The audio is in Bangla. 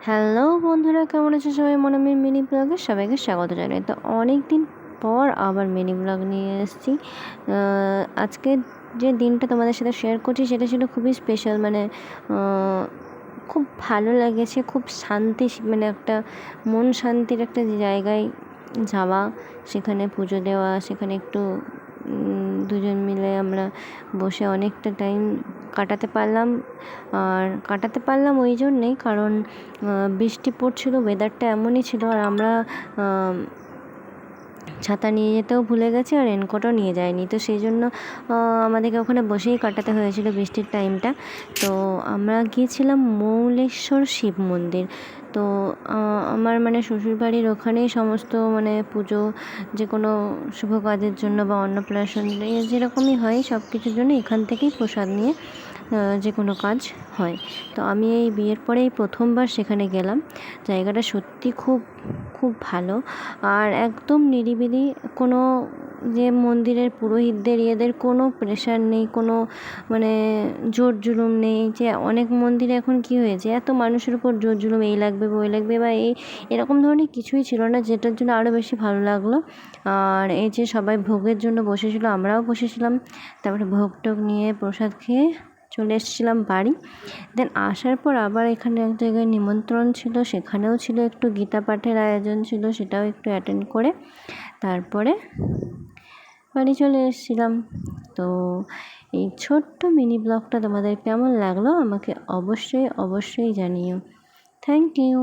হ্যালো বন্ধুরা, কেমন আছে সবাই? মনামির মিনি ব্লগে সবাইকে স্বাগত জানাই। তো অনেক দিন পর আবার মিনি ব্লগ নিয়ে এসেছি। আজকে যে দিনটা তোমাদের সাথে শেয়ার করছি সেটা ছিল খুবই স্পেশাল। মানে খুব ভালো লেগেছে, খুব শান্তি, মানে একটা মন শান্তির একটা জায়গায় যাওয়া, সেখানে পুজো দেওয়া, সেখানে একটু দুজন মিলে আমরা বসে অনেকটা টাইম কাটাতে পারলাম। আর কাটাতে পারলাম ওই জন্যেই কারণ বৃষ্টি পড়ছিল, ওয়েদারটা এমনই ছিল। আর আমরা ছাতা নিয়ে যেতেও ভুলে গেছি আর রেনকোটও নিয়ে যাইনি, তো সেই জন্য আমাদেরকে ওখানে বসেই কাটাতে হয়েছিল বৃষ্টির টাইমটা। তো আমরা গিয়েছিলাম মৌলেশ্বর শিব মন্দির। তো আমার মানে শ্বশুরবাড়ির ওখানেই সমস্ত মানে পুজো, যে কোনো শুভ কাজের জন্য বা অন্নপ্রাশন যেরকমই হয় সব কিছুর জন্য এখান থেকেই প্রসাদ নিয়ে যে কোনো কাজ হয়। তো আমি এই বিয়ের পরেই প্রথমবার সেখানে গেলাম। জায়গাটা সত্যি খুব খুব ভালো আর একদম নিরিবিলি। কোনো যে মন্দিরের পুরোহিতদের এদের কোনো প্রেশার নেই, কোনো মানে জোর জুলুম নেই। যে অনেক মন্দিরে এখন কি হয়েছে, এত মানুষের উপর জোর জুলুম, এই লাগবে ওই লাগবে বা এরকম ধরনের কিছুই ছিল না, যেটার জন্য আরও বেশি ভালো লাগলো। আর এই যে সবাই ভোগের জন্য বসেছিল, আমরাও বসেছিলাম। তারপরে ভোগ টোগ নিয়ে প্রসাদ খেয়ে চলে এসেছিলাম বাড়ি। দেন আসার পর আবার এখানে এক জায়গায় নিমন্ত্রণ ছিল, সেখানেও ছিল একটু গীতা পাঠের আয়োজন ছিল, সেটাও একটু অ্যাটেন্ড করে তারপরে বাড়ি চলে এসেছিলাম। তো এই ছোট্ট মিনি ব্লগটা তোমাদের কেমন লাগলো আমাকে অবশ্যই অবশ্যই জানিও। Thank you.